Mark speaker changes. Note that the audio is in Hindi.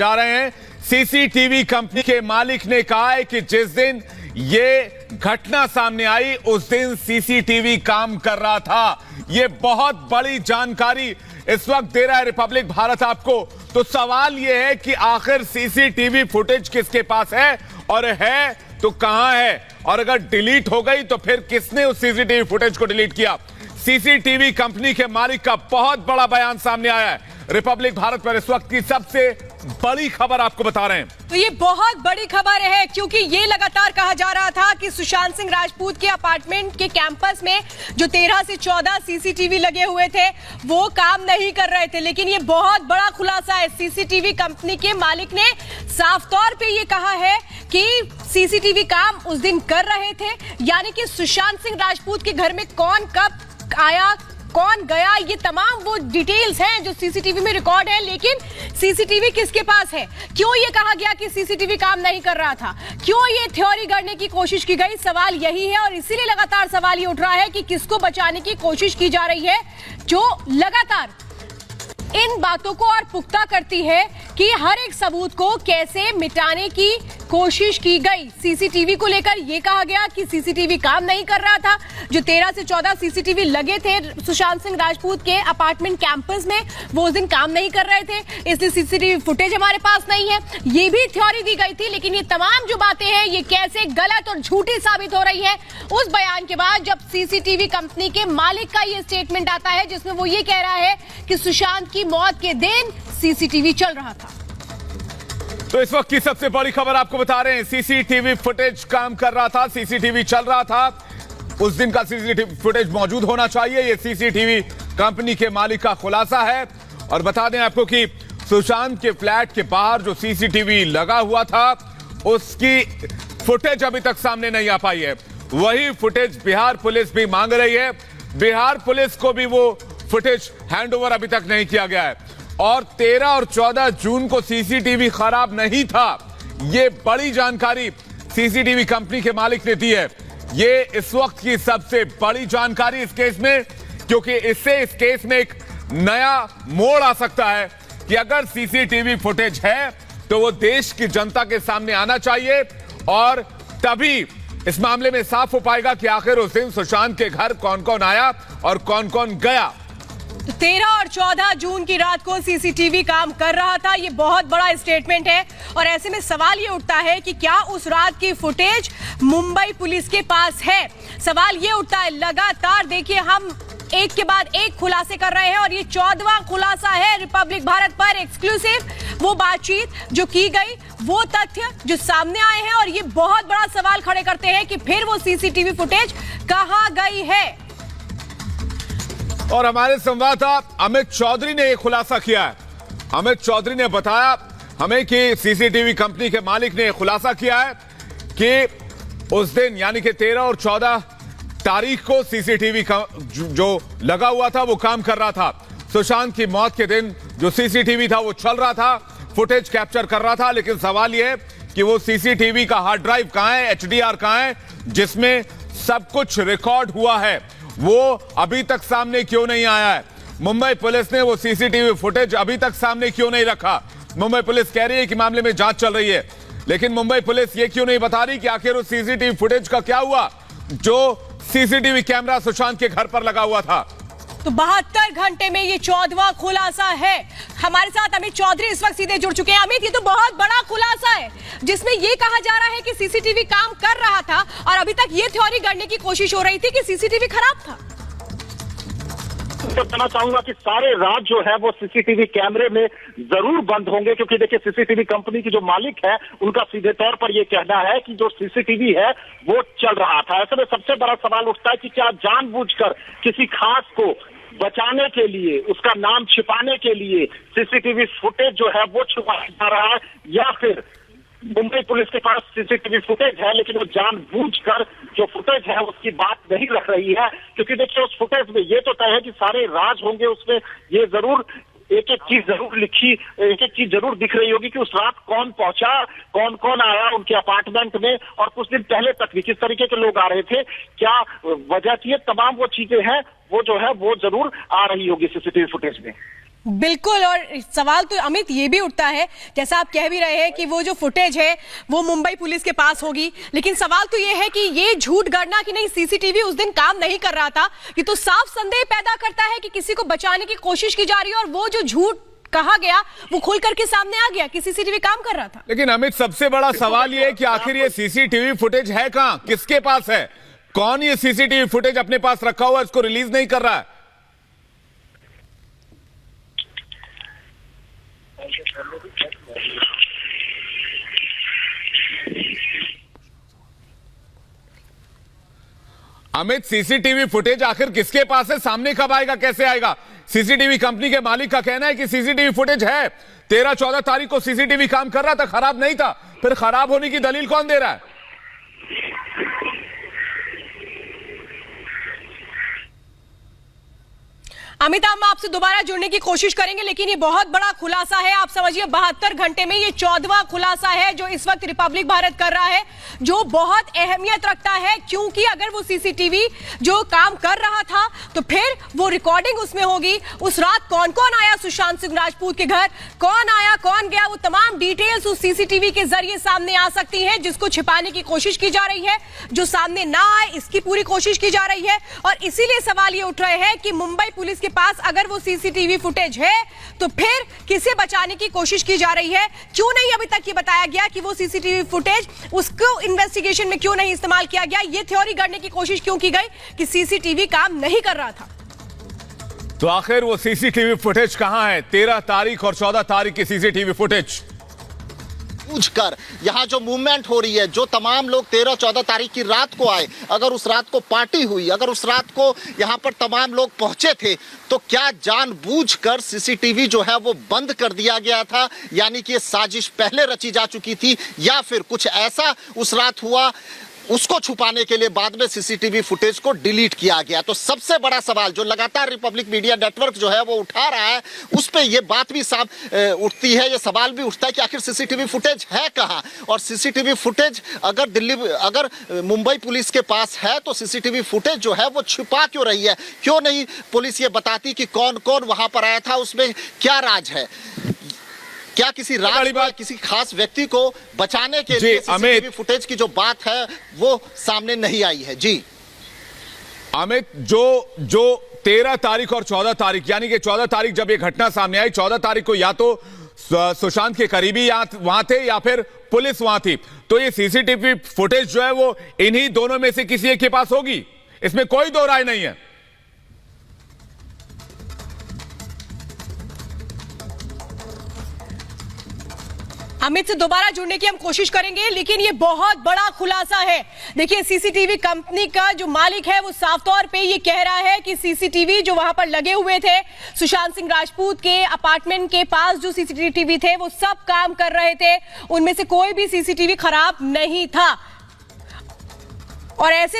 Speaker 1: जा रहे हैं। सीसीटीवी कंपनी के मालिक ने कहा है कि जिस दिन ये घटना सामने आई उस दिन सीसीटीवी काम कर रहा था। ये बहुत बड़ी जानकारी इस वक्त दे रहा है रिपब्लिक भारत आपको। तो सवाल यह है कि आखिर सीसीटीवी फुटेज किसके पास है और है तो कहां है, और अगर डिलीट हो गई तो फिर किसने उस सीसीटीवी फुटेज को डिलीट किया। सीसीटीवी कंपनी के मालिक का बहुत बड़ा बयान सामने आया है। रिपब्लिक भारत पर इस वक्त की सबसे बड़ी खबर आपको बता रहे हैं।
Speaker 2: तो ये बहुत बड़ी खबर है क्योंकि ये लगातार कहा जा रहा था कि सुशांत सिंह राजपूत के अपार्टमेंट के कैंपस में जो 13 से 14 सीसीटीवी लगे हुए थे वो काम नहीं कर रहे थे, लेकिन ये बहुत बड़ा खुलासा है। सीसीटीवी कंपनी के मालिक ने साफ तौर पे ये कहा है कि सीसीटीवी काम उस दिन कर रहे थे, यानी कि सुशांत सिंह राजपूत के घर में कौन कब आया कौन गया ये तमाम वो डिटेल्स हैं जो सीसीटीवी में रिकॉर्ड है। लेकिन सीसीटीवी किसके पास है, क्यों ये कहा गया कि सीसीटीवी काम नहीं कर रहा था, क्यों ये थ्योरी गढ़ने की कोशिश की गई, सवाल यही है। और इसीलिए लगातार सवाल ये उठ रहा है कि किसको बचाने की कोशिश की जा रही है, जो लगातार इन बातों को और पुख्ता करती है कि हर एक सबूत को कैसे मिटाने की कोशिश की गई। सीसीटीवी को लेकर यह कहा गया कि सीसीटीवी काम नहीं कर रहा था। जो 13 से 14 सीसीटीवी लगे थे सुशांत सिंह राजपूत के अपार्टमेंट कैंपस में वो उस दिन काम नहीं कर रहे थे, इसलिए सीसीटीवी फुटेज हमारे पास नहीं है, ये भी थ्योरी दी गई थी। लेकिन ये तमाम जो बातें हैं ये कैसे गलत और झूठी साबित हो रही है उस बयान के बाद, जब सीसीटीवी कंपनी के मालिक का ये स्टेटमेंट आता है जिसमें वो ये कह रहा है कि सुशांत की मौत के दिन सीसीटीवी चल रहा था।
Speaker 1: तो इस वक्त की सबसे बड़ी खबर आपको बता रहे हैं। सीसीटीवी फुटेज काम कर रहा था, सीसीटीवी चल रहा था, उस दिन का सीसीटीवी फुटेज मौजूद होना चाहिए। यह सीसीटीवी कंपनी के मालिक का खुलासा है। और बता दें आपको कि सुशांत के फ्लैट के बाहर जो सीसीटीवी लगा हुआ था उसकी फुटेज अभी तक सामने नहीं आ पाई है। वही फुटेज बिहार पुलिस भी मांग रही है। बिहार पुलिस को भी वो फुटेज हैंडओवर अभी तक नहीं किया गया है। और 13 और 14 जून को सीसीटीवी खराब नहीं था। यह बड़ी जानकारी सीसीटीवी कंपनी के मालिक ने दी है। ये इस वक्त की सबसे बड़ी जानकारी इस केस में, क्योंकि इससे इस केस में एक नया मोड़ आ सकता है कि अगर सीसीटीवी फुटेज है तो वो देश की जनता के सामने आना चाहिए और तभी इस मामले में साफ हो पाएगा कि आखिर उस दिन सुशांत के घर कौन कौन आया और कौन कौन गया।
Speaker 2: 13 और 14 जून की रात को सीसीटीवी काम कर रहा था, ये बहुत बड़ा स्टेटमेंट है। और ऐसे में सवाल ये उठता है कि क्या उस रात की फुटेज मुंबई पुलिस के पास है। सवाल ये उठता है, लगातार देखिए हम एक के बाद एक खुलासे कर रहे हैं और ये 14वां खुलासा है रिपब्लिक भारत पर एक्सक्लूसिव। वो बातचीत जो की गई, वो तथ्य जो सामने आए हैं और ये बहुत बड़ा सवाल खड़े करते हैं कि फिर वो सीसीटीवी फुटेज कहां गई है।
Speaker 1: और हमारे संवाददाता अमित चौधरी ने यह खुलासा किया है। अमित चौधरी ने बताया हमें कि सीसीटीवी कंपनी के मालिक ने यह खुलासा किया है कि उस दिन यानी कि 13 और 14 तारीख को सीसीटीवी जो लगा हुआ था वो काम कर रहा था। सुशांत की मौत के दिन जो सीसीटीवी था वो चल रहा था, फुटेज कैप्चर कर रहा था। लेकिन सवाल यह है कि वो सीसीटीवी का हार्ड ड्राइव कहां है, एचडीआर कहां है, जिसमें सब कुछ रिकॉर्ड हुआ है, वो अभी तक सामने क्यों नहीं आया है। मुंबई पुलिस ने वो सीसीटीवी फुटेज अभी तक सामने क्यों नहीं रखा। मुंबई पुलिस कह रही है कि मामले में जांच चल रही है, लेकिन मुंबई पुलिस ये क्यों नहीं बता रही कि आखिर उस सीसीटीवी फुटेज का क्या हुआ जो सीसीटीवी कैमरा सुशांत के घर पर लगा हुआ था।
Speaker 2: तो 72 घंटे में ये 14वां खुलासा है। हमारे साथ अमित चौधरी इस वक्त सीधे जुड़ चुके हैं। अमित, ये तो बहुत बड़ा खुलासा है जिसमें ये कहा जा रहा है कि सीसीटीवी काम कर रहा था और अभी तक ये थ्योरी गढ़ने की कोशिश हो रही थी कि सीसीटीवी खराब था।
Speaker 3: तो कहना चाहूंगा कि सारे राज जो है वो सीसीटीवी कैमरे में जरूर बंद होंगे, क्योंकि देखिए सीसीटीवी कंपनी की जो मालिक है उनका सीधे तौर पर यह कहना है कि जो सीसीटीवी है वो चल रहा था। ऐसे में सबसे बड़ा सवाल उठता है कि क्या जानबूझकर किसी खास को बचाने के लिए, उसका नाम छिपाने के लिए सीसीटीवी फुटेज जो है वो छुपाया जा रहा है, या फिर मुंबई पुलिस के पास सीसीटीवी फुटेज है लेकिन वो जानबूझकर जो फुटेज है उसकी बात नहीं रख रही है। क्योंकि देखिए उस फुटेज में ये तो तय है कि सारे राज होंगे, उसमें ये जरूर एक एक चीज जरूर लिखी, एक एक चीज जरूर दिख रही होगी कि उस रात कौन पहुंचा, कौन कौन आया उनके अपार्टमेंट में और कुछ दिन पहले तक भी किस तरीके के लोग आ रहे थे, क्या वजह थी, तमाम वो चीजें हैं वो जो है वो जरूर आ रही होगी सीसीटीवी फुटेज में।
Speaker 2: बिल्कुल। और सवाल तो अमित ये भी उठता है, जैसा आप कह भी रहे हैं कि वो जो फुटेज है वो मुंबई पुलिस के पास होगी, लेकिन सवाल तो ये है कि ये झूठ गढ़ना कि नहीं सीसीटीवी उस दिन काम नहीं कर रहा था, ये तो साफ संदेह पैदा करता है कि किसी को बचाने की कोशिश की जा रही है और वो जो झूठ कहा गया वो खुल करके सामने आ गया कि सीसीटीवी काम कर रहा था।
Speaker 1: लेकिन अमित, सबसे बड़ा सवाल ये है कि आखिर ये सीसीटीवी फुटेज है कहां, किसके पास है? कौन ये सीसीटीवी फुटेज अपने पास रखा हुआ है, इसको रिलीज नहीं कर रहा है? अमित, सीसीटीवी फुटेज आखिर किसके पास है? सामने कब आएगा, कैसे आएगा? सीसीटीवी कंपनी के मालिक का कहना है कि सीसीटीवी फुटेज है, 13-14 तारीख को सीसीटीवी काम कर रहा था, खराब नहीं था। फिर खराब होने की दलील कौन दे रहा है?
Speaker 2: अमित, हम आपसे दोबारा जुड़ने की कोशिश करेंगे, लेकिन ये बहुत बड़ा खुलासा है। आप समझिए 72 घंटे में ये 14वां खुलासा है जो इस वक्त रिपब्लिक भारत कर रहा है, जो बहुत अहमियत रखता है, क्योंकि अगर वो सीसीटीवी जो काम कर रहा था तो फिर वो रिकॉर्डिंग उसमें होगी। उस रात कौन कौन आया सुशांत सिंह राजपूत के घर, कौन आया कौन गया, वो तमाम डिटेल्स उस सीसीटीवी के जरिए सामने आ सकती हैं, जिसको छिपाने की कोशिश की जा रही है। जो सामने ना आए इसकी पूरी कोशिश की जा रही है। और इसीलिए सवाल ये उठ रहे हैं कि मुंबई पुलिस के पास अगर वो सीसीटीवी फुटेज है तो फिर किसे बचाने की कोशिश की जा रही है? क्यों नहीं अभी तक ये बताया गया कि वो सीसीटीवी फुटेज उसको इन्वेस्टिगेशन में क्यों नहीं इस्तेमाल किया गया? ये थ्योरी गढ़ने की कोशिश क्यों की गई कि सीसीटीवी काम नहीं कर रहा था?
Speaker 1: तो आखिर वो सीसीटीवी फुटेज कहां है? 13 तारीख और 14 तारीख की सीसीटीवी फुटेज
Speaker 4: पूछकर यहाँ जो मूवमेंट हो रही है, जो तमाम लोग 13-14 तारीख की रात को आए, अगर उस रात को पार्टी हुई, अगर उस रात को यहाँ पर तमाम लोग पहुंचे थे, तो क्या जानबूझकर सीसीटीवी जो है वो बंद कर दिया गया था? यानी कि ये साजिश पहले रची जा चुकी थी, या फिर कुछ ऐसा उस रात हुआ उसको छुपाने के लिए बाद में सीसीटीवी फुटेज को डिलीट किया गया? तो सबसे बड़ा सवाल जो लगातार रिपब्लिक मीडिया नेटवर्क जो है वो उठा रहा है, उस पे ये बात भी साफ उठती है, ये सवाल भी उठता है कि आखिर सीसीटीवी फुटेज है कहां? और सीसीटीवी फुटेज अगर मुंबई पुलिस के पास है तो सीसीटीवी फुटेज जो है वो छुपा क्यों रही है? क्यों नहीं पुलिस ये बताती कि कौन कौन वहां पर आया था, उसमें क्या राज है? क्या किसी किसी खास व्यक्ति को बचाने के लिए सीसीटीवी फुटेज की जो बात है वो सामने नहीं आई है? जी
Speaker 1: अमित, जो 13 तारीख और 14 तारीख, यानी कि 14 तारीख जब ये घटना सामने आई, 14 तारीख को या तो सुशांत के करीबी वहां थे या फिर पुलिस वहां थी, तो ये सीसीटीवी फुटेज जो है वो इन्हीं दोनों में से किसी एक के पास होगी, इसमें कोई दो राय नहीं है।
Speaker 2: अमित से दोबारा जुड़ने की हम कोशिश करेंगे, लेकिन ये बहुत बड़ा खुलासा है। देखिए, सीसीटीवी कंपनी का जो मालिक है वो साफ तौर पे ये कह रहा है कि सीसीटीवी जो वहां पर लगे हुए थे सुशांत सिंह राजपूत के अपार्टमेंट के पास, जो सीसीटीवी थे वो सब काम कर रहे थे, उनमें से कोई भी सीसीटीवी खराब नहीं था। और ऐसे